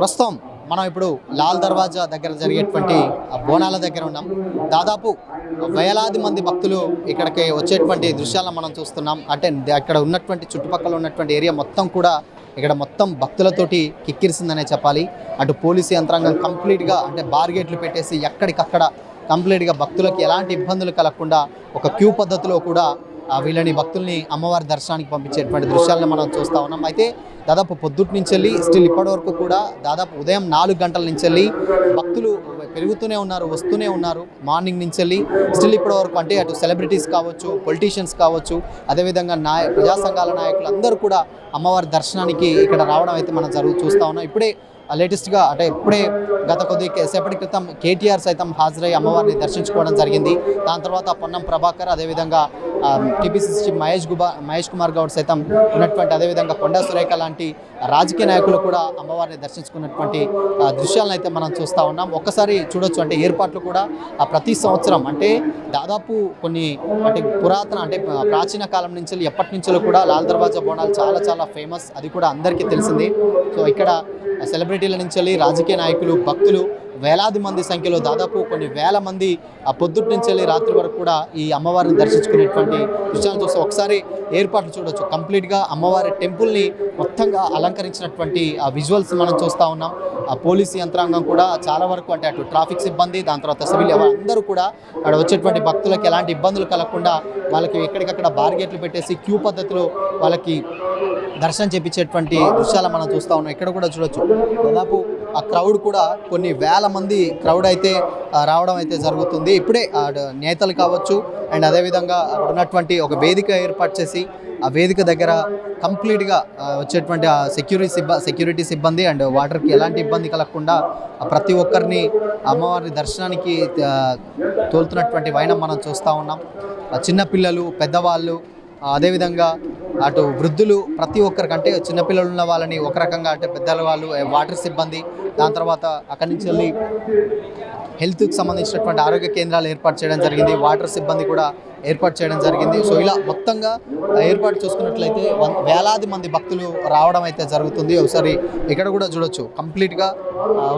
ప్రస్తుతం మనం ఇప్పుడు లాల్ దర్వాజా దగ్గర జరిగేటువంటి బోనాల దగ్గర ఉన్నాం. దాదాపు వేలాది మంది భక్తులు ఇక్కడికి వచ్చేటువంటి దృశ్యాలను మనం చూస్తున్నాం. అంటే అక్కడ ఉన్నటువంటి చుట్టుపక్కల ఉన్నటువంటి ఏరియా మొత్తం కూడా ఇక్కడ మొత్తం భక్తులతోటి కిక్కిరిసిందనే చెప్పాలి. అటు పోలీసు యంత్రాంగం కంప్లీట్గా అంటే బార్గేట్లు పెట్టేసి ఎక్కడికక్కడ కంప్లీట్గా భక్తులకి ఎలాంటి ఇబ్బందులు కలగకుండా ఒక క్యూ పద్ధతిలో కూడా వీళ్ళని భక్తుల్ని అమ్మవారి దర్శనానికి పంపించేటువంటి దృశ్యాలను మనం చూస్తూ ఉన్నాం. అయితే దాదాపు పొద్దుటి నుంచి వెళ్ళి స్టిల్ ఇప్పటి వరకు కూడా దాదాపు ఉదయం 4 గంటల నుంచి వెళ్ళి భక్తులు పెరుగుతూనే ఉన్నారు, వస్తూనే ఉన్నారు. మార్నింగ్ నుంచి వెళ్ళి స్టిల్ ఇప్పటి వరకు అంటే అటు సెలబ్రిటీస్ కావచ్చు, పొలిటీషియన్స్ కావచ్చు, అదేవిధంగా ప్రజా సంఘాల నాయకులు అందరూ కూడా అమ్మవారి దర్శనానికి ఇక్కడ రావడం అయితే మనం చూస్తూ ఉన్నాం. ఇప్పుడే లేటెస్ట్గా అంటే ఇప్పుడే గత కొద్దిసేపటి క్రితం కేటీఆర్ సైతం హాజరై అమ్మవారిని దర్శించుకోవడం జరిగింది. దాని తర్వాత పొన్నం ప్రభాకర్, అదేవిధంగా టీపీసీసీ మహేష్ కుమార్ గౌడ్ సైతం ఉన్నటువంటి, అదేవిధంగా కొండా సురేఖ లాంటి రాజకీయ నాయకులు కూడా అమ్మవారిని దర్శించుకున్నటువంటి దృశ్యాలను అయితే మనం చూస్తూ ఉన్నాం. ఒక్కసారి చూడొచ్చు. అంటే ఏర్పాట్లు కూడా ప్రతి సంవత్సరం అంటే దాదాపు కొన్ని అంటే పురాతన అంటే ప్రాచీన కాలం నుంచి ఎప్పటి నుంచో కూడా లాల్ దర్వాజా బోనాలు చాలా చాలా ఫేమస్. అది కూడా అందరికీ తెలిసింది. సో ఇక్కడ సెలబ్రిటీల నుంచి వెళ్ళి రాజకీయ నాయకులు, భక్తులు వేలాది మంది సంఖ్యలో దాదాపు కొన్ని వేల మంది పొద్దుటి నుంచి వెళ్ళి రాత్రి వరకు కూడా ఈ అమ్మవారిని దర్శించుకునేటువంటి దృశ్యాలను చూస్తే ఒకసారి ఏర్పాట్లు చూడొచ్చు. కంప్లీట్గా అమ్మవారి టెంపుల్ని మొత్తంగా అలంకరించినటువంటి విజువల్స్ మనం చూస్తూ ఉన్నాం. పోలీసు యంత్రాంగం కూడా చాలా వరకు అంటే అటు ట్రాఫిక్ సిబ్బంది, దాని తర్వాత సివిల్ అందరూ కూడా అక్కడ వచ్చేటువంటి భక్తులకి ఎలాంటి ఇబ్బందులు కలగకుండా వాళ్ళకి ఎక్కడికక్కడ బార్గేట్లు పెట్టేసి క్యూ పద్ధతిలో వాళ్ళకి దర్శనం చేపించేటువంటి దృశ్యాలు మనం చూస్తూ ఉన్నాం. ఇక్కడ కూడా చూడొచ్చు. దాదాపు ఆ క్రౌడ్ కూడా కొన్ని వేల మంది క్రౌడ్ అయితే రావడం అయితే జరుగుతుంది. ఇప్పుడే నేతలు కావచ్చు అండ్ అదేవిధంగా అక్కడ ఉన్నటువంటి ఒక వేదిక ఏర్పాటు చేసి ఆ వేదిక దగ్గర కంప్లీట్గా వచ్చేటువంటి ఆ సెక్యూరిటీ సిబ్బంది అండ్ వాటర్కి ఎలాంటి ఇబ్బంది కలగకుండా ప్రతి ఒక్కరిని అమ్మవారి దర్శనానికి తోలుతున్నటువంటి వైనం మనం చూస్తూ ఉన్నాం. చిన్నపిల్లలు, పెద్దవాళ్ళు, అదేవిధంగా అటు వృద్ధులు ప్రతి ఒక్కరికంటే చిన్నపిల్లలు ఉన్న వాళ్ళని ఒక రకంగా అంటే పెద్దల వాళ్ళు, వాటర్ సిబ్బంది, దాని తర్వాత అక్కడి నుంచి వెళ్ళి హెల్త్కి సంబంధించినటువంటి ఆరోగ్య కేంద్రాలు ఏర్పాటు చేయడం జరిగింది. వాటర్ సిబ్బంది కూడా ఏర్పాటు చేయడం జరిగింది. సో ఇలా మొత్తంగా ఏర్పాటు చూసుకున్నట్లయితే వేలాది మంది భక్తులు రావడం అయితే జరుగుతుంది. ఒకసారి ఇక్కడ కూడా చూడొచ్చు. కంప్లీట్గా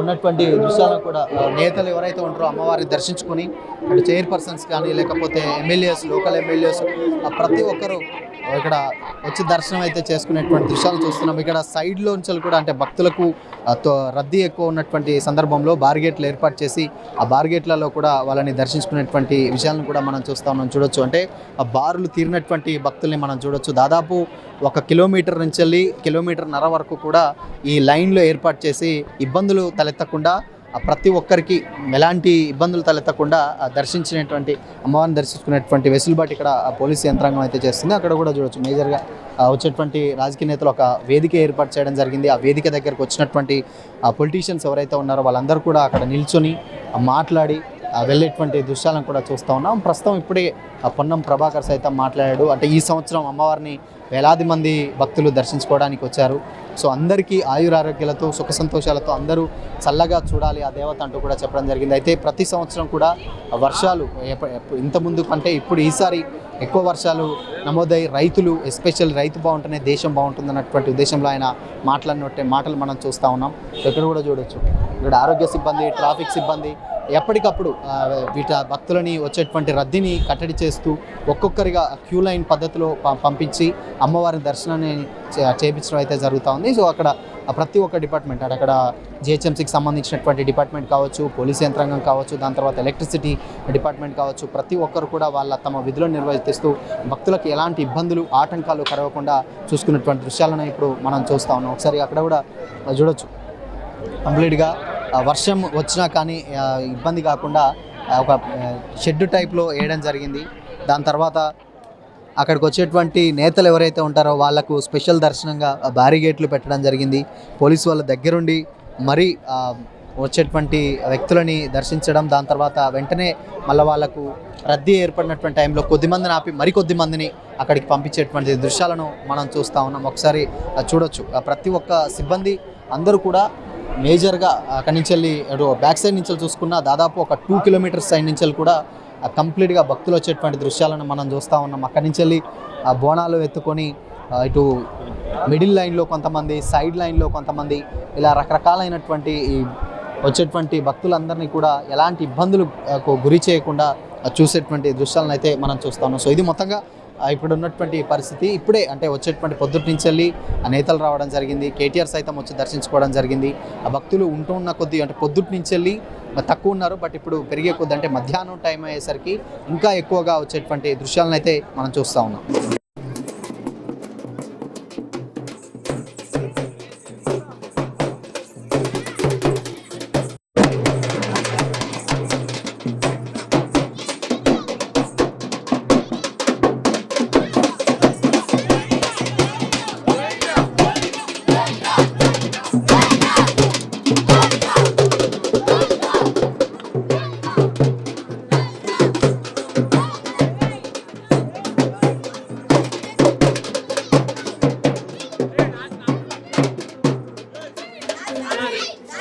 ఉన్నటువంటి దృశ్యాలను కూడా నేతలు ఎవరైతే ఉంటారో అమ్మవారిని దర్శించుకొని అటు చైర్పర్సన్స్ కానీ లేకపోతే ఎమ్మెల్యేస్, లోకల్ ఎమ్మెల్యేస్ ప్రతి ఒక్కరూ ఇక్కడ వచ్చి దర్శనం అయితే చేసుకునేటువంటి దృశ్యాలు చూస్తున్నాం. ఇక్కడ సైడ్లో నుంచి కూడా అంటే భక్తులకు రద్దీ ఎక్కువ ఉన్నటువంటి సందర్భంలో బార్గేట్లు ఏర్పాటు చేసి ఆ బార్గేట్లలో కూడా వాళ్ళని దర్శించుకునేటువంటి విషయాలను కూడా మనం చూస్తూ ఉన్నాం. చూడొచ్చు. అంటే ఆ బారులు తీరినటువంటి భక్తుల్ని మనం చూడొచ్చు. దాదాపు 1 కిలోమీటర్ నుంచి వెళ్ళి 1.5 కిలోమీటర్ వరకు కూడా ఈ లైన్లో ఏర్పాటు చేసి ఇబ్బందులు తలెత్తకుండా ప్రతి ఒక్కరికి ఎలాంటి ఇబ్బందులు తలెత్తకుండా దర్శించినటువంటి అమ్మవారిని దర్శించుకునేటువంటి వెసులుబాటు ఇక్కడ పోలీసు యంత్రాంగం అయితే చేస్తుంది. అక్కడ కూడా చూడొచ్చు. మేజర్గా వచ్చేటువంటి రాజకీయ నేతలు ఒక వేదిక ఏర్పాటు చేయడం జరిగింది. ఆ వేదిక దగ్గరకు వచ్చినటువంటి పొలిటీషియన్స్ ఎవరైతే ఉన్నారో వాళ్ళందరూ కూడా అక్కడ నిల్చొని మాట్లాడి వెళ్ళేటువంటి దృశ్యాలను కూడా చూస్తూ ఉన్నాం. ప్రస్తుతం ఇప్పుడే పొన్నం ప్రభాకర్ సైతం మాట్లాడాడు. అంటే ఈ సంవత్సరం అమ్మవారిని వేలాది మంది భక్తులు దర్శించుకోవడానికి వచ్చారు. సో అందరికీ ఆయురారోగ్యాలతో, సుఖ సంతోషాలతో అందరూ చల్లగా చూడాలి ఆ దేవత అంటూ కూడా చెప్పడం జరిగింది. అయితే ప్రతి సంవత్సరం కూడా వర్షాలు ఇంతకుముందు కంటే ఇప్పుడు ఈసారి ఎక్కువ వర్షాలు నమోదై రైతులు ఎస్పెషల్ రైతు బాగుంటేనే దేశం బాగుంటుంది అన్నటువంటి ఉద్దేశంలో ఆయన మాటలు మనం చూస్తూ ఉన్నాం. ఇక్కడ కూడా చూడొచ్చు. ఇక్కడ ఆరోగ్య సిబ్బంది, ట్రాఫిక్ సిబ్బంది ఎప్పటికప్పుడు భక్తులని వచ్చేటువంటి రద్దీని కట్టడి చేస్తూ ఒక్కొక్కరిగా క్యూ లైన్ పద్ధతిలో పంపించి అమ్మవారి దర్శనాన్ని చేయించడం అయితే జరుగుతూ ఉంది. సో అక్కడ ప్రతి ఒక్క డిపార్ట్మెంట్ అక్కడ జిహెచ్ఎంసీకి సంబంధించినటువంటి డిపార్ట్మెంట్ కావచ్చు, పోలీస్ యంత్రాంగం కావచ్చు, దాని తర్వాత ఎలక్ట్రిసిటీ డిపార్ట్మెంట్ కావచ్చు, ప్రతి ఒక్కరు కూడా వాళ్ళ తమ విధులను నిర్వర్తిస్తూ భక్తులకు ఎలాంటి ఇబ్బందులు, ఆటంకాలు కలగకుండా చూసుకున్నటువంటి దృశ్యాలను ఇప్పుడు మనం చూస్తూ ఉన్నాం. ఒకసారి అక్కడ కూడా చూడొచ్చు. కంప్లీట్గా వర్షం వచ్చినా కానీ ఇబ్బంది కాకుండా ఒక షెడ్ టైప్లో వేయడం జరిగింది. దాని తర్వాత అక్కడికి వచ్చేటువంటి నేతలు ఎవరైతే ఉంటారో వాళ్లకు స్పెషల్ దర్శనంగా బ్యారిగేట్లు పెట్టడం జరిగింది. పోలీసు వాళ్ళ దగ్గరుండి మరీ వచ్చేటువంటి వ్యక్తులని దర్శించడం, దాని తర్వాత వెంటనే మళ్ళీ వాళ్ళకు రద్దీ ఏర్పడినటువంటి టైంలో కొద్దిమందిని ఆపి మరికొద్ది మందిని అక్కడికి పంపించేటువంటి దృశ్యాలను మనం చూస్తూ ఉన్నాం. ఒకసారి చూడొచ్చు. ప్రతి ఒక్క సిబ్బంది అందరూ కూడా మేజర్గా అక్కడి నుంచి వెళ్ళి బ్యాక్ సైడ్ నుంచి చూసుకున్న దాదాపు ఒక 2 కిలోమీటర్స్ సైడ్ నుంచి కూడా కంప్లీట్గా భక్తులు వచ్చేటువంటి దృశ్యాలను మనం చూస్తూ ఉన్నాం. అక్కడి నుంచి వెళ్ళి బోనాలు ఎత్తుకొని ఇటు మిడిల్ లైన్లో కొంతమంది, సైడ్ లైన్లో కొంతమంది, ఇలా రకరకాలైనటువంటి ఈ వచ్చేటువంటి భక్తులందరినీ కూడా ఎలాంటి ఇబ్బందులకు గురి చేయకుండా చూసేటువంటి దృశ్యాలను అయితే మనం చూస్తాము. సో ఇది మొత్తంగా ఇప్పుడు ఉన్నటువంటి పరిస్థితి. ఇప్పుడే అంటే వచ్చేటువంటి పొద్దుటి నుంచి వెళ్ళి నేతలు రావడం జరిగింది, కేటీఆర్ సైతం వచ్చి దర్శించుకోవడం జరిగింది. ఆ భక్తులు ఉంటున్న కొద్దీ అంటే పొద్దుటి నుంచి వెళ్ళి తక్కువ ఉన్నారు, బట్ ఇప్పుడు పెరిగే కొద్ది అంటే మధ్యాహ్నం టైం అయ్యేసరికి ఇంకా ఎక్కువగా వచ్చేటువంటి దృశ్యాలను అయితే మనం చూస్తూ ఉన్నాం.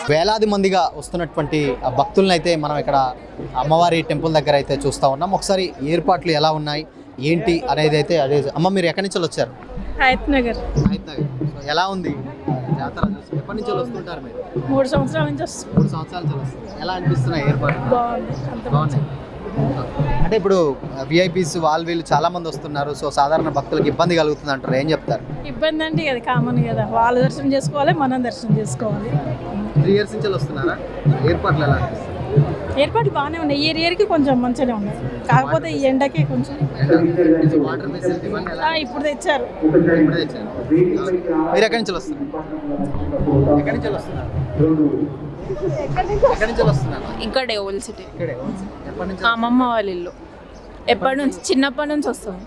వేలాది మందిగా వస్తున్నటువంటి భక్తులను అయితే మనం ఇక్కడ అమ్మవారి టెంపుల్ దగ్గర అయితే చూస్తూ ఉన్నాం. ఒకసారి ఏర్పాట్లు ఎలా ఉన్నాయి ఏంటి అనేది అయితే అదే. అమ్మ, మీరు ఎక్కడి నుంచి వచ్చారు? హయత్ నగర్. సో ఎలా ఉంది జాతర? ఎప్పటి నుంచి వస్తుంటారు మీరు? 3 సంవత్సరాల నుంచి వస్తుంది. 3 సంవత్సరాల నుంచి వస్తుంది. ఎలా అనిపిస్తున్నాయి ఏర్పాట్లు? బాగున్నాయి. అంటే ఇప్పుడు విఐపీస్ వీళ్ళు చాలా మంది వస్తున్నారు, సో సాధారణ భక్తులకు ఇబ్బంది కలుగుతుంది అంటారు, ఏం చెప్తారు? ఇబ్బంది అంటే అది కామన్ కదా, వాళ్ళు దర్శనం చేసుకోవాలి, మనం దర్శనం చేసుకోవాలి. 3 ఇయర్స్ నుంచి వస్తున్నారా? ఏర్పాట్లు ఎలా అనిపిస్తుంది? ఏర్పాట్లు బాగానే ఉన్నాయి, ఇయర్కి కొంచెం మంచిగానే ఉన్నాయి, కాకపోతే ఈ ఎండకి కొంచెం వాటర్ ఫెసిలిటీ ఇప్పుడు తెచ్చారు. మీరు ఎక్కడి నుంచి వస్తున్నారు? ఎక్కడి నుంచి వస్తున్నారు? ఎక్కడి నుంచి వస్తున్నారు? ఇక్కడే ఓల్డ్ సిటీ. ఇక్కడే. ఎప్పటి నుంచి? అమ్మమ్మ వాళ్ళ ఇల్లు. ఎప్పటి నుంచి? చిన్నప్పటి నుంచి వస్తాం.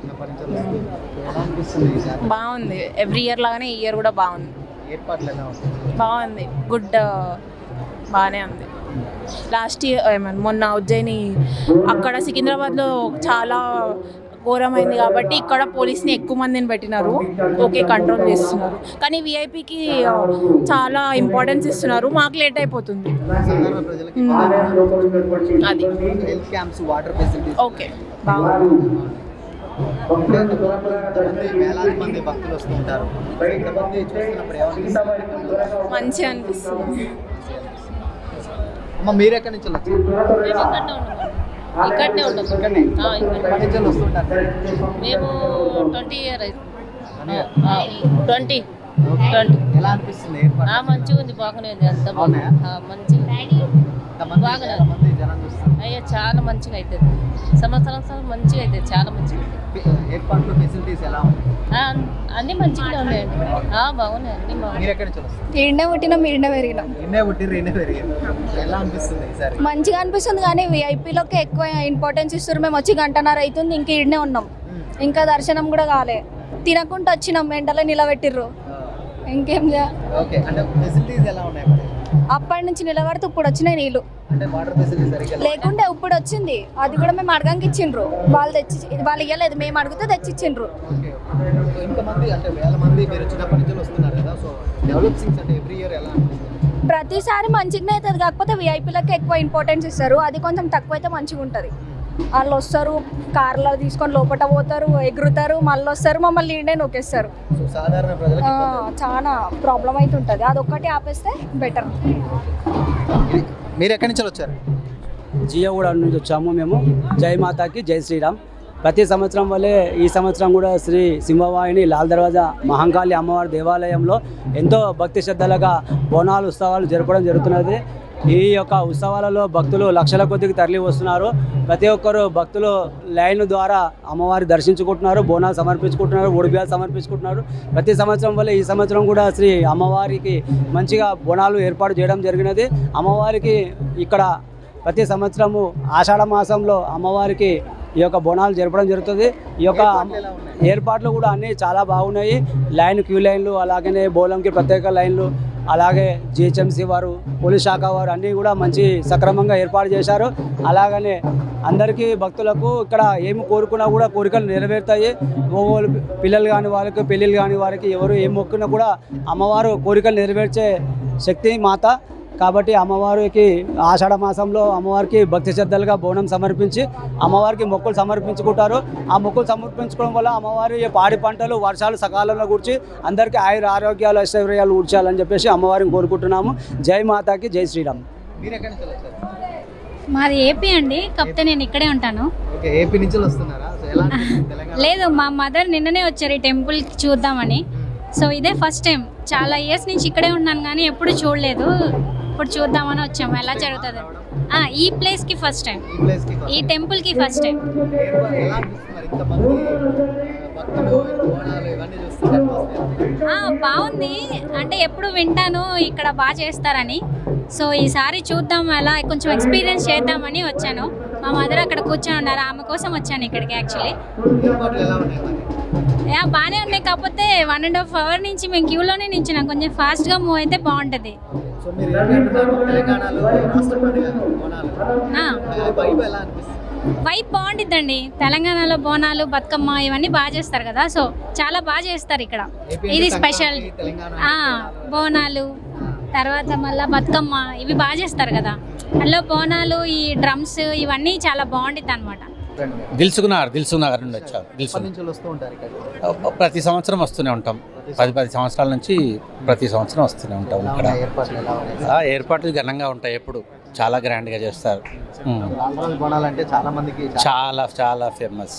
ఎలా అనిపిస్తుంది ఈ జాతర? బాగుంది, ఎవ్రీ ఇయర్ లాగానే ఈ ఇయర్ కూడా బాగుంది. ఏర్పాట్లు ఎలా ఉంటాయి? బాగుంది, గుడ్, బాగానే ఉంది. లాస్ట్ ఇయర్ మొన్న ఉజ్జయిని అక్కడ సికింద్రాబాద్లో చాలా ఘోరమైంది కాబట్టి ఇక్కడ పోలీస్ని ఎక్కువ మందిని పెట్టినారు, ఓకే కంట్రోల్ చేస్తున్నారు. కానీ విఐపికి చాలా ఇంపార్టెన్స్ ఇస్తున్నారు, మాకు లేట్ అయిపోతుంది. సాధారణ ప్రజలకి అది health camps, water facilities okay బాగుంది. వేలాది మంది భక్తులు వస్తుంటారు, ఇంతమంది చూస్తున్నప్పుడు ఏమనిపిస్తుంది? మంచిగా అనిపిస్తుంది. అమ్మ, మీరు ఎక్కడి నుంచి వచ్చారు? ఇక్కడనే ఉంటాం. ఎక్కడి నుంచి వస్తుంటారు? మేము 20 years అవుతుంది. 20. ఎలా అనిపిస్తుంది ఏర్పాటు? మంచిగా ఉంది, బాగానే ఉంది, అంత బాగున్నాయా? మంచిగా బాగానే మంది జనం చూస్తారు. అయ్యా చాలా మంచిగా అవుతుంది, సంవత్సరం మంచిగా అవుతుంది, చాలా మంచిగా అవుతుంది. ఏర్పాట్లు ఫెసిలిటీస్ ఎలా ఉన్నాయి? అన్నీ మంచిగానే ఉన్నాయండి, బాగున్నాయి, అన్నీ బాగున్నాయి. మీరు ఎక్కడి నుంచి వస్తారు? ఈడనే పుట్టినాం, ఈడనే పెరిగినాం. ఎన్నే పుట్టిర్రు, ఎన్నే పెరిగారు. ఎలా అనిపిస్తుంది ఈసారి? మంచిగా అనిపిస్తుంది, కానీ విఐపీలోకి ఎక్కువ ఇంపార్టెన్స్ ఇస్తారు. మేము వచ్చి 1:30 అవుతుంది, ఇంక ఈడనే ఉన్నాం, ఇంకా దర్శనం కూడా కాలే. తినకుండా వచ్చినాం, ఎండలో నిలబెట్టిర్రు, ఇంకేం ఓకే. అంటే ఫెసిలిటీస్ ఎలా ఉన్నాయి మరి? అప్పటి నుంచి నిలబడితే ఇప్పుడు వచ్చినాయి నీళ్ళు, అంటే వాటర్ ఫెసిలిటీ సరిగ్గా లేకుంటే ఇప్పుడు వచ్చింది. అది కూడా మేము అడగంకి ఇచ్చిండ్రు, వాళ్ళు ఇవ్వలేదు, మేము అడిగితే తెచ్చిచ్చిండ్రు. ఓకే. ఇంతమంది అంటే వేల మంది మీరు చిన్నప్పటి నుంచి వస్తున్నారు కదా, సో డెవలప్సింగ్స్ అంటే ఎవ్రీ ఇయర్ ఎలా అనిపిస్తుంది? ప్రతిసారి మంచిగానే అవుతుంది, కాకపోతే విఐపీలకి ఎక్కువ ఇంపార్టెన్స్ ఇస్తారు. అది కొంచెం తక్కువ అయితే మంచిగా ఉంటుంది. వాళ్ళు వస్తారు, కార్లో తీసుకొని లోపల పోతారు, ఎగురుతారు, మళ్ళీ వస్తారు, మమ్మల్ని ఈడే నొక్కేస్తారు. సో సాధారణ ప్రజలకు చాలా ప్రాబ్లం అయితే ఉంటుంది, అదొక్కటి ఆపేస్తే బెటర్. మీరు ఎక్కడి నుంచి వచ్చారు? జియగూడ నుంచి వచ్చాము మేము. జై మాతాకి జై శ్రీరామ్. ప్రతి సంవత్సరం వల్లే ఈ సంవత్సరం కూడా శ్రీ సింహవాహిని లాల్ దర్వాజా మహంకాళి అమ్మవారి దేవాలయంలో ఎంతో భక్తి శ్రద్ధలుగా బోనాలు ఉత్సవాలు జరపడం జరుగుతున్నది. ఈ యొక్క ఉత్సవాలలో భక్తులు లక్షల కొద్దికి తరలి వస్తున్నారు. ప్రతి ఒక్కరు భక్తులు లైన్ ద్వారా అమ్మవారి దర్శించుకుంటున్నారు, బోనాలు సమర్పించుకుంటున్నారు, ఒడిబియ్యాలు సమర్పించుకుంటున్నారు. ప్రతి సంవత్సరం వల్ల ఈ సంవత్సరం కూడా శ్రీ అమ్మవారికి మంచిగా బోనాలు ఏర్పాటు చేయడం జరిగినది. అమ్మవారికి ఇక్కడ ప్రతి సంవత్సరము ఆషాఢ మాసంలో అమ్మవారికి ఈ యొక్క బోనాలు జరపడం జరుగుతుంది. ఈ యొక్క ఏర్పాట్లు కూడా అన్నీ చాలా బాగున్నాయి. క్యూ లైన్లు, అలాగనే బోలంకి ప్రత్యేక లైన్లు, అలాగే జిహెచ్ఎంసీ వారు, పోలీస్ శాఖ వారు అన్నీ కూడా మంచి సక్రమంగా ఏర్పాటు చేశారు. అలాగనే అందరికీ భక్తులకు ఇక్కడ ఏమి కోరుకున్నా కూడా కోరికలు నెరవేరుతాయి. పిల్లలు కాని వాళ్ళకి, పెళ్ళిళ్ళు కాని వారికి ఎవరు ఏం మొక్కున్నా కూడా అమ్మవారు కోరికలు నెరవేర్చే శక్తి మాత. కాబట్టి అమ్మవారికి ఆషాఢ మాసంలో అమ్మవారికి భక్తి శ్రద్ధలుగా బోనం సమర్పించి అమ్మవారికి మొక్కులు సమర్పించుకుంటారు. ఆ మొక్కులు సమర్పించుకోవడం వల్ల అమ్మవారి పాడి పంటలు వర్షాలు సకాలంలో కూర్చి అందరికీ ఆరోగ్యాలు ఐశ్వర్యాలు కూర్చాలని చెప్పేసి అమ్మవారిని కోరుకుంటున్నాము. జై మాతాకి జై శ్రీరామ్. మీరు ఎక్కడి నుంచి వచ్చారు? మాది ఏపీ అండి, కాకపోతే నేను ఇక్కడే ఉంటాను. ఓకే, ఏపీ నుంచి వస్తున్నారా? సో ఎలా అనిపిస్తుంది తెలంగాణ? లేదు, మా మదర్ నిన్ననే వచ్చారు ఈ టెంపుల్కి చూద్దామని. సో ఇదే ఫస్ట్ టైం. చాలా ఇయర్స్ నుంచి ఇక్కడే ఉన్నాను కానీ ఎప్పుడు చూడలేదు. ఇప్పుడు చూద్దామని వచ్చాము ఎలా జరుగుతుంది. ఈ ప్లేస్కి ఫస్ట్ టైం, ఈ ప్లేస్కి ఈ టెంపుల్కి ఫస్ట్ టైం. ఎలా అనిపిస్తుంది మరి ఇంతమంది భక్తులు బోనాలు ఇవన్నీ చూస్తుంటే atmosphere? బాగుంది. అంటే ఎప్పుడు వింటాను ఇక్కడ బాగా చేస్తారని. సో ఈసారి చూద్దాం, అలా కొంచెం ఎక్స్పీరియన్స్ చేద్దామని వచ్చాను. మా మదర్ అక్కడ కూర్చొని ఉన్నారు, ఆమె కోసం వచ్చాను ఇక్కడికి యాక్చువల్లీ. ఏర్పాట్లు ఎలా ఉన్నాయి మరి? బాగానే ఉన్నాయి, కాకపోతే 1.5 hours నుంచి మేము క్యూలోనే నించున్నాం. కొంచెం ఫాస్ట్గా మూవ్ అయితే బాగుంటుంది. సో మీరు ఏంటంటున్నారు తెలంగాణలో రాష్ట్ర పండుగ బోనాలు వైబ్ ఎలా అనిపిస్తుంది? వైబ్ బాగుంటుందండి. తెలంగాణలో బోనాలు, బతుకమ్మ ఇవన్నీ బాగా చేస్తారు కదా. సో చాలా బాగా చేస్తారు ఇక్కడ. ఇది స్పెషల్. బోనాలు తర్వాత మళ్ళీ బతుకమ్మ ఇవి బాగా చేస్తారు కదా. అందులో బోనాలు, ఈ డ్రమ్స్ ఇవన్నీ చాలా బాగుంటుంది అనమాట. దిల్సుకునగర్ నుండి వచ్చారు. ఎప్పటి నుంచి వస్తూ ఉంటారు ఇక్కడ? ప్రతి సంవత్సరం వస్తూనే ఉంటాం. 10 సంవత్సరాల నుంచి ప్రతి సంవత్సరం వస్తూనే ఉంటాం ఇక్కడ. ఏర్పాట్లు ఎలా ఉన్నాయి? ఏర్పాట్లు ఘనంగా ఉంటాయి, ఎప్పుడు చాలా గ్రాండ్గా చేస్తారు. లాల్ బోనాలు అంటే చాలా మందికి చాలా చాలా ఫేమస్.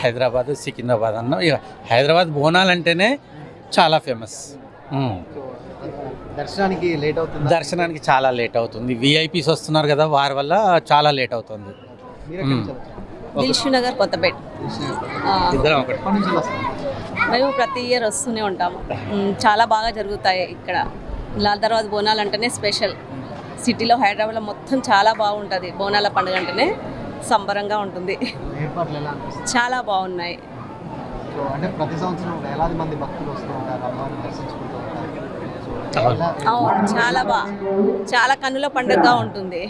హైదరాబాద్, సికింద్రాబాద్ అన్న ఇక హైదరాబాద్ బోనాలు అంటేనే చాలా ఫేమస్. దర్శనానికి లేట్ అవుతుంది. దర్శనానికి చాలా లేట్ అవుతుంది. విఐపీస్ వస్తున్నారు కదా, వారి వల్ల చాలా లేట్ అవుతుంది. మీరు ఎక్కడి నుంచి వచ్చారు? దిల్షునగర్ కొత్తపేట. ఇద్దరం ఒకటి. ఎప్పటి నుంచి వస్తారు? మేము ప్రతి ఇయర్ వస్తూనే ఉంటాము. చాలా బాగా జరుగుతాయి ఇక్కడ. లాల్ దర్వాజా బోనాలు అంటేనే స్పెషల్. సిటీలో హైదరాబాద్లో మొత్తం చాలా బాగుంటుంది. బోనాల పండుగ అంటేనే సంబరంగా ఉంటుంది. ఏర్పాట్లు ఎలా అనిపిస్తుంది? చాలా బాగున్నాయి. సో అంటే ప్రతి సంవత్సరం వేలాది మంది భక్తులు వస్తూ ఉంటారు, అమ్మవారిని దర్శించుకుంటూ ఉంటారు. అవును, చాలా కన్నుల పండుగగా ఉంటుంది.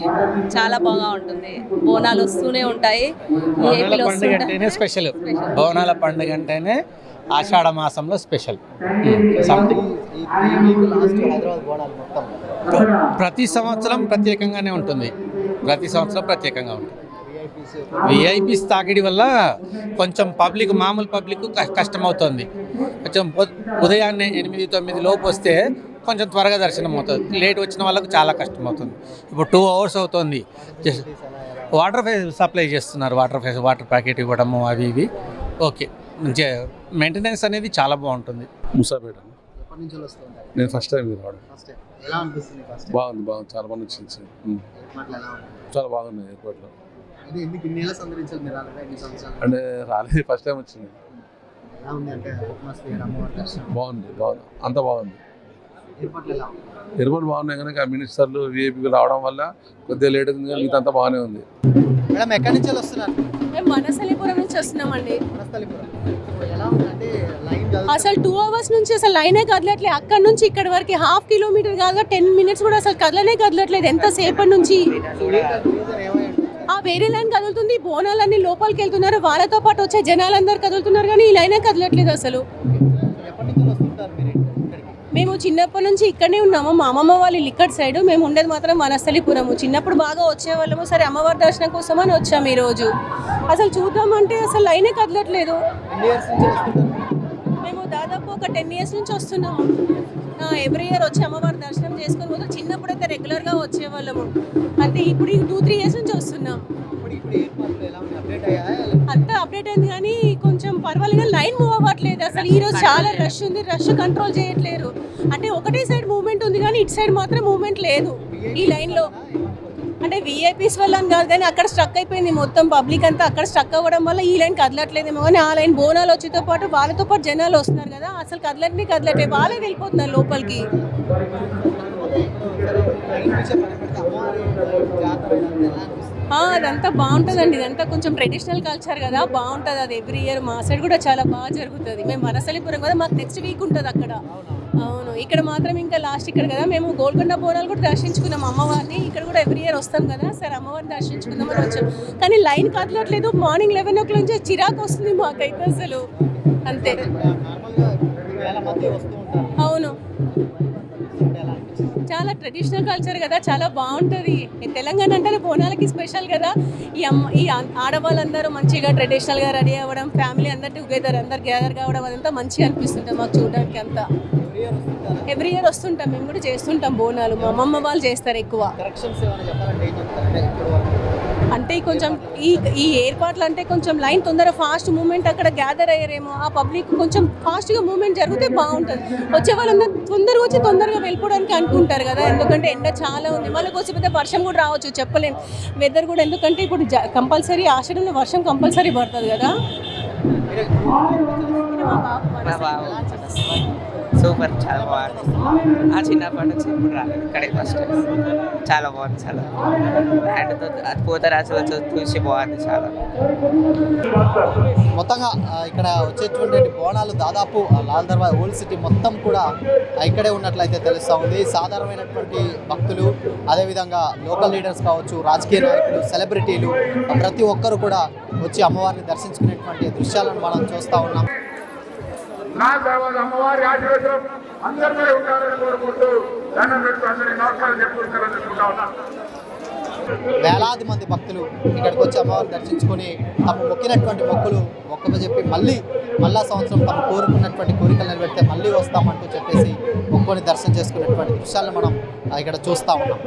చాలా బాగా ఉంటుంది. బోనాలు వస్తూనే ఉంటాయి. బోనాల పండుగ అంటేనే స్పెషల్. బోనాల పండుగ అంటేనే ఆషాఢ మాసంలో స్పెషల్. ప్రతి సంవత్సరం ప్రత్యేకంగానే ఉంటుంది. విఐపీస్ తాకిడి వల్ల కొంచెం మామూలు పబ్లిక్ కష్టమవుతుంది. కొంచెం ఉదయాన్నే 8-9 లోపు వస్తే కొంచెం త్వరగా దర్శనం అవుతుంది. లేట్ వచ్చిన వాళ్ళకు చాలా కష్టం అవుతుంది. ఇప్పుడు 2 hours అవుతుంది. జస్ట్ వాటర్ సప్లై చేస్తున్నారు. వాటర్ ప్యాకెట్ ఇవ్వడము అవి ఇవి. ఓకే, మంచిగా మెయింటెనెన్స్ అనేది చాలా బాగుంటుంది. ముసాపేట. ఎప్పటి నుంచి వస్తూ ఉంటారు? నేను ఫస్ట్ టైం రావడం. ఎలా అనిపిస్తుంది? బాగుంది, చాలా బాగా నచ్చింది. ఏర్పాట్లు ఎలా ఉన్నాయి? చాలా బాగున్నాయి ఏర్పాట్లు. అంటే ఎందుకు ఇన్ని ఏళ్ళ సందర్శించాలి మీరు రాలేదా? ఎన్ని సంవత్సరాలు? అంటే రాలేదు, ఫస్ట్ టైం వచ్చింది. ఎలా ఉంది అంటే అట్మాస్ఫియర్, అమ్మవారి దర్శనం? బాగుంది, అంతా బాగుంది. ఏర్పాట్లు ఎలా ఉన్నాయి? ఏర్పాట్లు బాగున్నాయి కనుక మినిస్టర్లు విఐపీలు రావడం వల్ల కొద్దిగా లేట్ అవుతుంది కానీ మిగతా అంతా బాగానే ఉంది. మేడం ఎక్కడి నుంచి వస్తున్నారు? మేము మనస్థలిపురం నుంచి వస్తున్నామండి. వనస్థలిపురం. ఎలా ఉంది అంటే లైన్ అసలు 2 hours నుంచి అసలు లైనే కదలట్లేదు. అక్కడ నుంచి ఇక్కడి వరకు 1/2 kilometer కాదు, 10 minutes కూడా అసలు కదలట్లేదు. ఎంతసేపటి నుంచి వేరే లైన్ కదులుతుంది. బోనాలన్నీ లోపలికి వెళ్తున్నారు, వాళ్ళతో పాటు వచ్చే జనాలందరూ కదులుతున్నారు కానీ ఈ లైనే కదలట్లేదు అసలు. మేము చిన్నప్పటి నుంచి ఇక్కడనే ఉన్నాము. మా అమ్మమ్మ వాళ్ళు ఇక్కడ సైడ్, మేము ఉండేది మాత్రం వనస్థలిపురము. చిన్నప్పుడు బాగా వచ్చేవాళ్ళము. సరే అమ్మవారి దర్శనం కోసం అని వచ్చాము ఈరోజు. అసలు చూద్దామంటే అసలు లైనే కదలట్లేదు. మేము దాదాపు ఒక 10 years నుంచి వస్తున్నాము. ఎవ్రీ ఇయర్ వచ్చి అమ్మవారి దర్శనం చేసుకొని పోతే చిన్నప్పుడు అయితే రెగ్యులర్గా వచ్చేవాళ్ళము. అంటే ఇప్పుడు 2-3 years నుంచి వస్తున్నాం. అంతా అప్డేట్ అయింది కానీ కొంచెం పర్వాలేదు. లైన్ మూవ్ అవ్వట్లేదు అసలు. ఈరోజు చాలా రష్ ఉంది, రష్ కంట్రోల్ చేయట్లేరు. అంటే ఒకటే సైడ్ మూవ్మెంట్ ఉంది కానీ ఇటు సైడ్ మాత్రం మూవ్మెంట్ లేదు ఈ లైన్లో. అంటే విఐపీస్ వల్ల అని కాదు కానీ అక్కడ స్ట్రక్ అయిపోయింది మొత్తం. పబ్లిక్ అంతా అక్కడ స్ట్రక్ అవ్వడం వల్ల ఈ లైన్ కదలట్లేదేమో కానీ ఆ లైన్ బోనాలు వచ్చేతో పాటు వాళ్ళతో పాటు జనాలు వస్తున్నారు కదా, అసలు కదలట్లేదు. వాళ్ళే వెళ్ళిపోతున్నారు లోపలికి. అదంతా బాగుంటుందండి. ఇదంతా కొంచెం ట్రెడిషనల్ కల్చర్ కదా, బాగుంటుంది అది. ఎవ్రీ ఇయర్ మా సైడ్ కూడా చాలా బాగా జరుగుతుంది. మేము వనస్థలిపురం కదా, మాకు నెక్స్ట్ వీక్ ఉంటుంది అక్కడ. అవును, ఇక్కడ మాత్రం ఇంకా లాస్ట్ ఇక్కడ కదా. మేము గోల్కొండ బోనాలు కూడా దర్శించుకున్నాం అమ్మవారిని. ఇక్కడ కూడా ఎవ్రీ ఇయర్ వస్తాం కదా, సరే అమ్మవారిని దర్శించుకుందామని వచ్చాం. కానీ లైన్ కదలట్లేదు. మార్నింగ్ 11 o'clock నుంచి చిరాకు వస్తుంది మాకైతే అసలు. అంతే. అవును, బోనాల ట్రెడిషనల్ కల్చర్ కదా, చాలా బాగుంటుంది. తెలంగాణ అంటేనే బోనాలకి స్పెషల్ కదా. ఈ ఆడవాళ్ళందరూ మంచిగా ట్రెడిషనల్గా రెడీ అవ్వడం, ఫ్యామిలీ అందరు టుగెదర్ అందరు గ్యాదర్ కావడం, అదంతా మంచిగా అనిపిస్తుంది మాకు చూడడానికి. అంతా ఎవ్రీ ఇయర్ వస్తుంటాం, మేము కూడా చేస్తుంటాం బోనాలు. మా అమ్మమ్మ వాళ్ళు చేస్తారు ఎక్కువ. అంటే కొంచెం ఈ ఏర్పాట్లు అంటే కొంచెం లైన్ తొందర ఫాస్ట్ మూమెంట్ అక్కడ గ్యాదర్ అయ్యారేమో, ఆ పబ్లిక్ కొంచెం ఫాస్ట్గా మూమెంట్ జరిగితే బాగుంటుంది. వచ్చే వాళ్ళందరూ తొందరగా వచ్చి తొందరగా వెళ్ళిపోవడానికి అనుకుంటారు కదా, ఎందుకంటే ఎండ చాలా ఉంది. మళ్ళీ వచ్చిపోతే వర్షం కూడా రావచ్చు, చెప్పలేము వెదర్ కూడా. ఎందుకంటే ఇప్పుడు కంపల్సరీ ఆషాఢంలో వర్షం కంపల్సరీ పడుతుంది కదా. సూపర్, చాలా బాగుంది. ఆ చిన్నప్పటి నుంచి ఇప్పుడు రాలేదు, ఇక్కడే ఫస్ట్. చాలా బాగుంది, చాలా అండ్ అది పోతరాజులో చూసి బాగుంది చాలా. మొత్తంగా ఇక్కడ వచ్చేటువంటి బోనాలు దాదాపు లాల్ దర్వాజా ఓల్డ్ సిటీ మొత్తం కూడా ఇక్కడే ఉన్నట్లయితే తెలుస్తూ ఉంది. సాధారణమైనటువంటి భక్తులు, అదేవిధంగా లోకల్ లీడర్స్ కావచ్చు, రాజకీయ నాయకులు, సెలబ్రిటీలు ప్రతి ఒక్కరు కూడా వచ్చి అమ్మవారిని దర్శించుకునేటువంటి దృశ్యాలను మనం చూస్తూ ఉన్నాం. అమ్మవారి ఆశీర్వాదం అందరిపై ఉండాలని కోరుకుంటూ దండం పెడుతూ అందరి నమస్కారం చెప్పుకుంటారనుకుంటా ఉన్నా. వేలాది మంది భక్తులు ఇక్కడికి వచ్చి అమ్మవారిని దర్శించుకొని తమ మొక్కినటువంటి మొక్కులు చెప్పి మళ్ళా సంవత్సరం తమ కోరుకున్నటువంటి కోరికలు నిలబెడితే మళ్ళీ వస్తామంటూ చెప్పేసి మొక్కుని దర్శనం చేసుకున్నటువంటి దృశ్యాలను మనం ఇక్కడ చూస్తూ ఉన్నాం.